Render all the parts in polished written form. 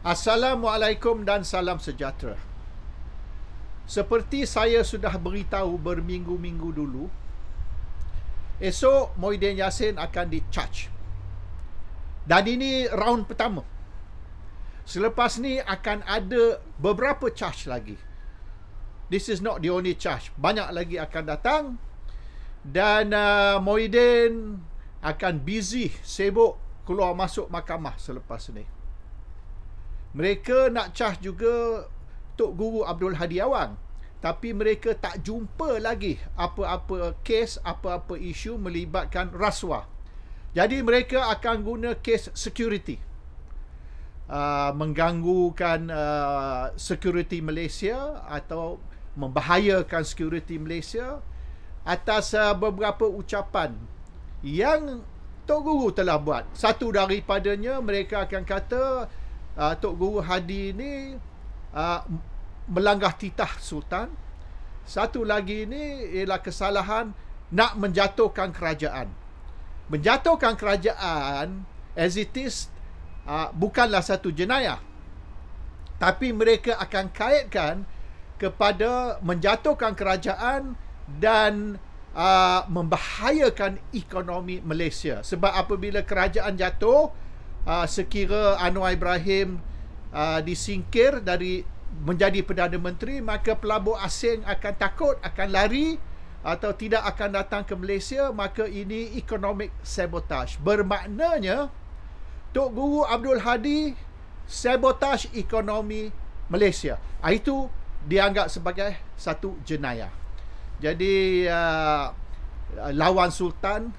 Assalamualaikum dan salam sejahtera. Seperti saya sudah beritahu berminggu-minggu dulu, esok Muhyiddin Yassin akan di-charge. Dan ini round pertama. Selepas ni akan ada beberapa charge lagi. This is not the only charge. Banyak lagi akan datang. Dan Muhyiddin akan busy, sibuk keluar masuk mahkamah selepas ni. Mereka nak charge juga Tok Guru Abdul Hadi Awang. Tapi mereka tak jumpa lagi apa-apa kes, apa-apa isu melibatkan rasuah. Jadi mereka akan guna kes security. Mengganggukan security Malaysia atau membahayakan security Malaysia atas beberapa ucapan yang Tok Guru telah buat. Satu daripadanya mereka akan kata Tok Guru Hadi ni melanggar titah Sultan. Satu lagi ni ialah kesalahan nak menjatuhkan kerajaan. Menjatuhkan kerajaan as it is bukanlah satu jenayah. Tapi mereka akan kaitkan kepada menjatuhkan kerajaan dan membahayakan ekonomi Malaysia. Sebab apabila kerajaan jatuh, sekira Anwar Ibrahim disingkir dari menjadi Perdana Menteri, maka pelabur asing akan takut, akan lari atau tidak akan datang ke Malaysia. Maka ini economic sabotage. Bermaknanya Tok Guru Abdul Hadi sabotage ekonomi Malaysia. Itu dianggap sebagai satu jenayah. Jadi lawan Sultan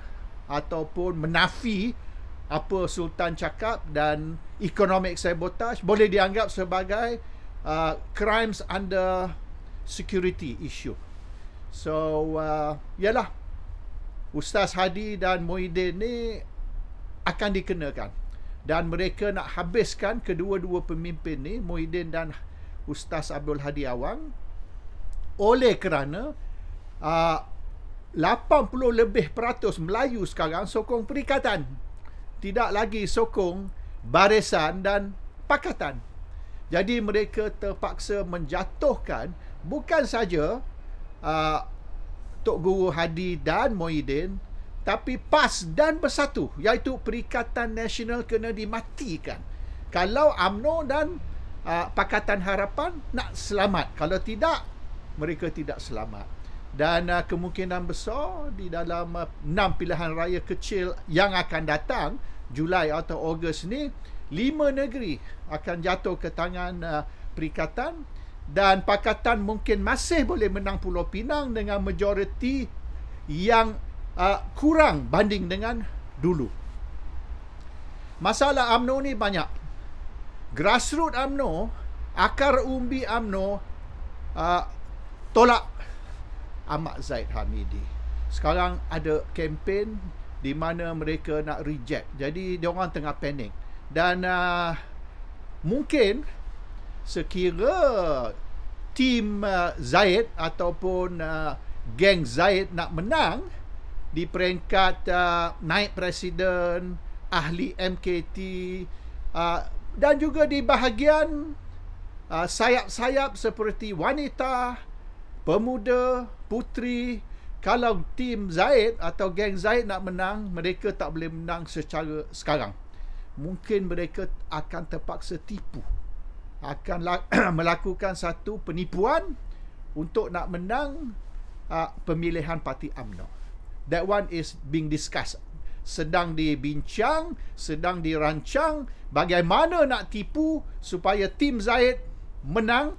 ataupun menafi apa Sultan cakap dan economic sabotage boleh dianggap sebagai crimes under security issue. So yalah, Ustaz Hadi dan Muhyiddin ni akan dikenakan. Dan mereka nak habiskan kedua-dua pemimpin ni, Muhyiddin dan Ustaz Abdul Hadi Awang, oleh kerana 80% lebih Melayu sekarang sokong perikatan. Tidak lagi sokong barisan dan pakatan. Jadi mereka terpaksa menjatuhkan bukan saja Tok Guru Hadi dan Muhyiddin, tapi PAS dan Bersatu, iaitu Perikatan Nasional kena dimatikan. Kalau UMNO dan Pakatan Harapan nak selamat, kalau tidak, mereka tidak selamat. Dan kemungkinan besar di dalam 6 pilihan raya kecil yang akan datang Julai atau Ogos ni, 5 negeri akan jatuh ke tangan Perikatan, dan Pakatan mungkin masih boleh menang Pulau Pinang dengan majoriti yang kurang banding dengan dulu. Masalah UMNO ni banyak. Grassroots UMNO, akar umbi UMNO tolak Ahmad Zahid Hamidi. Sekarang ada kempen di mana mereka nak reject. Jadi diorang tengah panik. Dan mungkin sekira tim Zahid ataupun geng Zahid nak menang di peringkat naib presiden, ahli MKT, dan juga di bahagian sayap-sayap seperti wanita, pemuda, puteri. Kalau tim Zahid atau geng Zahid nak menang, mereka tak boleh menang secara sekarang. Mungkin mereka akan terpaksa tipu, akan melakukan satu penipuan untuk nak menang pemilihan parti UMNO. That one is being discussed. Sedang dibincang, sedang dirancang bagaimana nak tipu supaya tim Zahid menang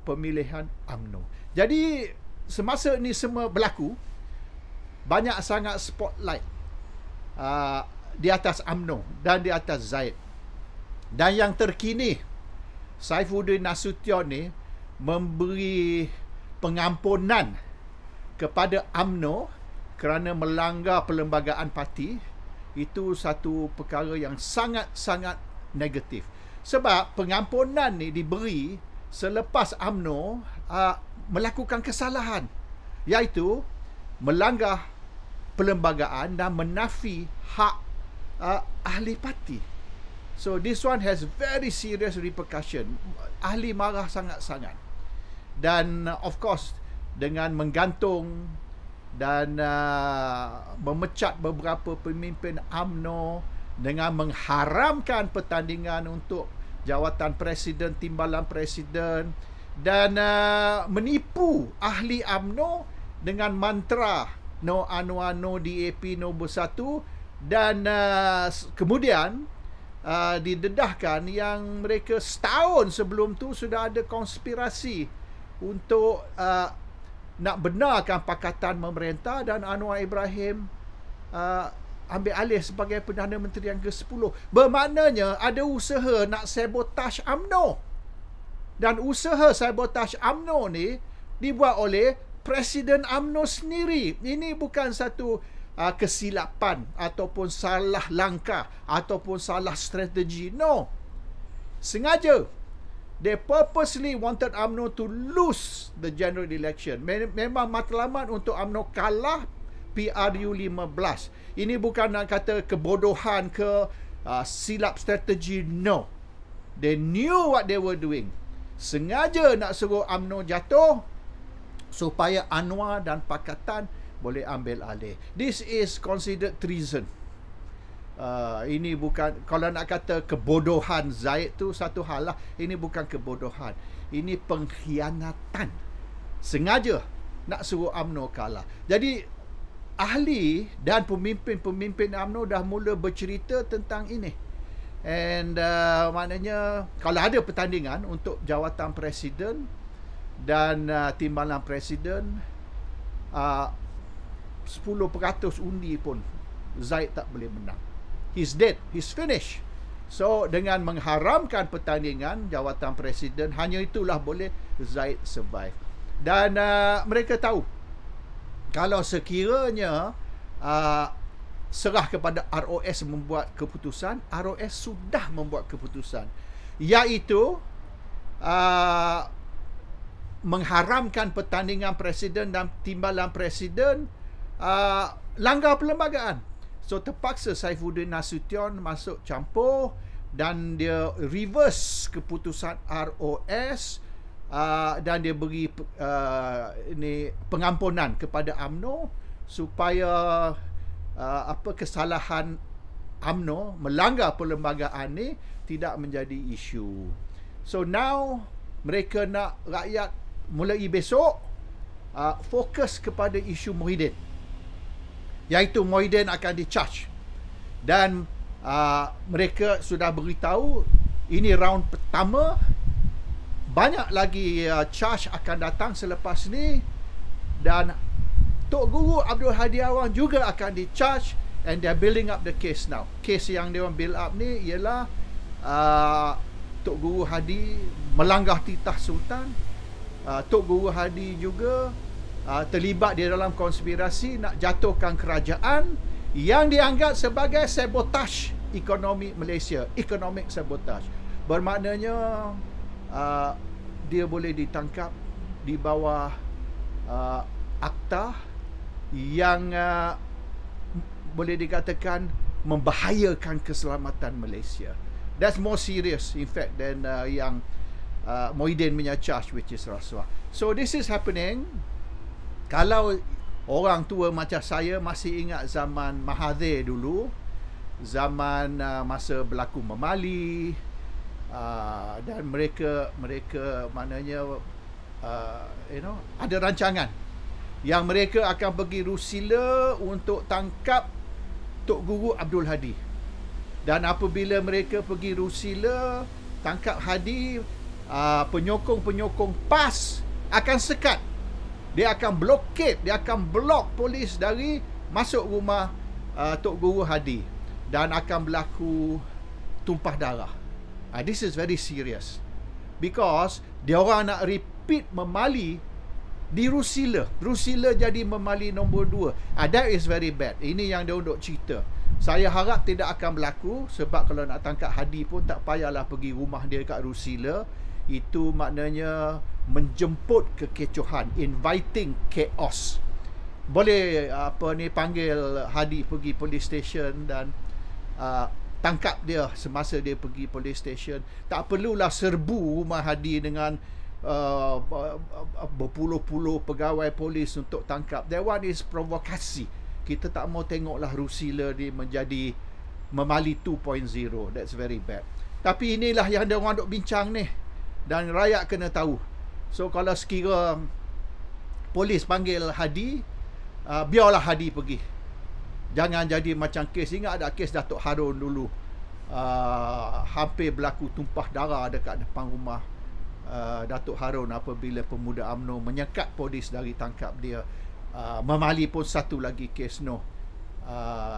pemilihan UMNO. Jadi semasa ni semua berlaku, banyak sangat spotlight di atas UMNO dan di atas Zahid. Dan yang terkini, Saifuddin Nasution ni memberi pengampunan kepada UMNO kerana melanggar perlembagaan parti. Itu satu perkara yang sangat-sangat negatif. Sebab pengampunan ni diberi selepas UMNO melakukan kesalahan, iaitu melanggar perlembagaan dan menafi hak ahli parti. So this one has very serious repercussion. Ahli marah sangat-sangat. Dan of course dengan menggantung dan memecat beberapa pemimpin UMNO, dengan mengharamkan pertandingan untuk jawatan presiden, timbalan presiden, dan menipu ahli UMNO dengan mantra no UNWA, no DAP, no bersatu, dan kemudian didedahkan yang mereka setahun sebelum tu sudah ada konspirasi untuk nak benarkan Pakatan Memerintah dan Anwar Ibrahim ambil alih sebagai Perdana Menteri yang ke-10. Bermaknanya ada usaha nak sabotaj UMNO. Dan usaha sabotaj UMNO ni dibuat oleh Presiden UMNO sendiri. Ini bukan satu kesilapan ataupun salah langkah ataupun salah strategi. No. Sengaja. They purposely wanted UMNO to lose the general election. Memang matlamat untuk UMNO kalah PRU 15. Ini bukan nak kata kebodohan ke silap strategi. No. They knew what they were doing. Sengaja nak suruh UMNO jatuh supaya Anwar dan Pakatan boleh ambil alih. This is considered treason. Ini bukan, kalau nak kata kebodohan Zaid tu satu hal lah. Ini bukan kebodohan, ini pengkhianatan. Sengaja nak suruh UMNO kalah. Jadi ahli dan pemimpin-pemimpin UMNO dah mula bercerita tentang ini. And maknanya kalau ada pertandingan untuk jawatan presiden dan timbalan presiden, 10% undi pun Zaid tak boleh menang. He's dead. He's finished. So, dengan mengharamkan pertandingan jawatan presiden, hanya itulah boleh Zaid survive. Dan mereka tahu, kalau sekiranya serah kepada ROS membuat keputusan, ROS sudah membuat keputusan, iaitu mengharamkan pertandingan presiden dan timbalan presiden, langgar perlembagaan. So terpaksa Saifuddin Nasution masuk campur dan dia reverse keputusan ROS, dan dia beri pengampunan kepada UMNO supaya kesalahan UMNO melanggar perlembagaan ni tidak menjadi isu. So now mereka nak rakyat mulai besok fokus kepada isu Muhyiddin, iaitu Muhyiddin akan di-charge. Dan mereka sudah beritahu ini round pertama, banyak lagi charge akan datang selepas ni. Dan Tok Guru Abdul Hadi Awang juga akan di-charge, and they're building up the case now. Case yang dia build up ni ialah Tok Guru Hadi melanggar titah Sultan. Tok Guru Hadi juga terlibat di dalam konspirasi nak jatuhkan kerajaan yang dianggap sebagai sabotaj ekonomi Malaysia. Economic sabotage. Bermaknanya dia boleh ditangkap di bawah akta yang boleh dikatakan membahayakan keselamatan Malaysia. That's more serious in fact than yang Muhyiddin punya charge, which is rasuah. So this is happening. Kalau orang tua macam saya masih ingat zaman Mahathir dulu, zaman masa berlaku Memali, dan mereka maknanya ada rancangan yang mereka akan pergi Rusila untuk tangkap Tok Guru Abdul Hadi. Dan apabila mereka pergi Rusila tangkap Hadi, penyokong-penyokong PAS akan sekat. Dia akan blockade, dia akan block polis dari masuk rumah Tok Guru Hadi, dan akan berlaku tumpah darah. This is very serious because dia orang nak repeat Memali di Rusila. Rusila jadi Memali nombor 2. That is very bad. Ini yang dia untuk cerita. Saya harap tidak akan berlaku, sebab kalau nak tangkap Hadi pun tak payahlah pergi rumah dia kat Rusila. Itu maknanya menjemput kekecohan, inviting chaos. Boleh panggil Hadi pergi police station dan tangkap dia semasa dia pergi police station. Tak perlulah serbu rumah Hadi dengan berpuluh-puluh pegawai polis untuk tangkap. That one is provokasi. Kita tak mau tengoklah Rusila ni menjadi Memali 2.0. That's very bad. Tapi inilah yang dia orang duk bincang ni, dan rakyat kena tahu. So kalau sekira polis panggil Hadi, biarlah Hadi pergi. Jangan jadi macam kes. Ingat ada kes Datuk Harun dulu, hampir berlaku tumpah darah dekat depan rumah Datuk Harun apabila pemuda UMNO menyekat polis dari tangkap dia. Memali pun satu lagi kes. No,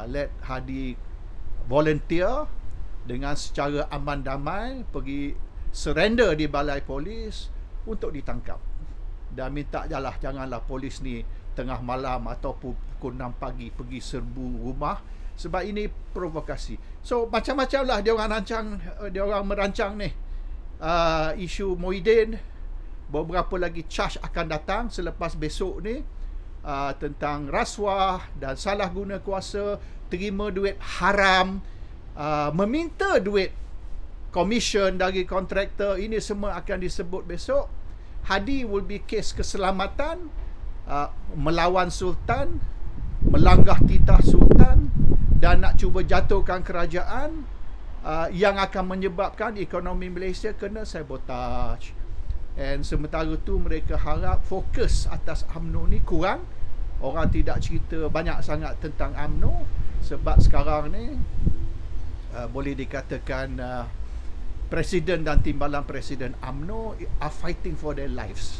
let Hadi volunteer dengan secara aman damai pergi surrender di balai polis untuk ditangkap, dan minta janganlah polis ni tengah malam ataupun pukul 6 pagi pergi serbu rumah, sebab ini provokasi. So macam-macam lah dia orang merancang ni. Isu Muhyiddin, beberapa lagi charge akan datang selepas besok ni, tentang rasuah dan salah guna kuasa, terima duit haram, meminta duit commission dari kontraktor. Ini semua akan disebut besok. Hadi will be kes keselamatan, melawan Sultan, melanggar titah Sultan, dan nak cuba jatuhkan kerajaan, yang akan menyebabkan ekonomi Malaysia kena sabotage. And sementara tu mereka harap fokus atas UMNO ni kurang. Orang tidak cerita banyak sangat tentang UMNO, sebab sekarang ni boleh dikatakan Presiden dan timbalan Presiden UMNO are fighting for their lives.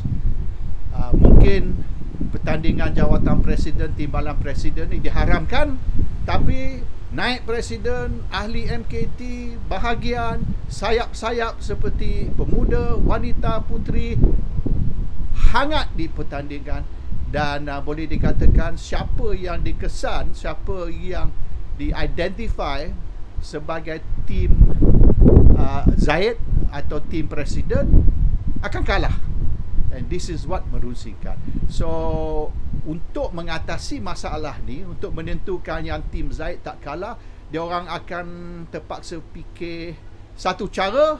Mungkin pertandingan jawatan Presiden, timbalan Presiden ni diharamkan, tapi naik Presiden, ahli MKT, bahagian sayap-sayap seperti pemuda, wanita, puteri hangat di pertandingan. Dan boleh dikatakan siapa yang dikesan, siapa yang di-identify sebagai tim Zahid atau tim Presiden akan kalah. And this is what merusikan. So untuk mengatasi masalah ni, untuk menentukan yang tim Zahid tak kalah, dia orang akan terpaksa fikir satu cara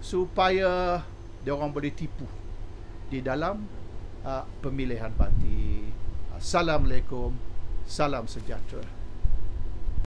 supaya dia orang boleh tipu di dalam pemilihan parti. Assalamualaikum, salam sejahtera.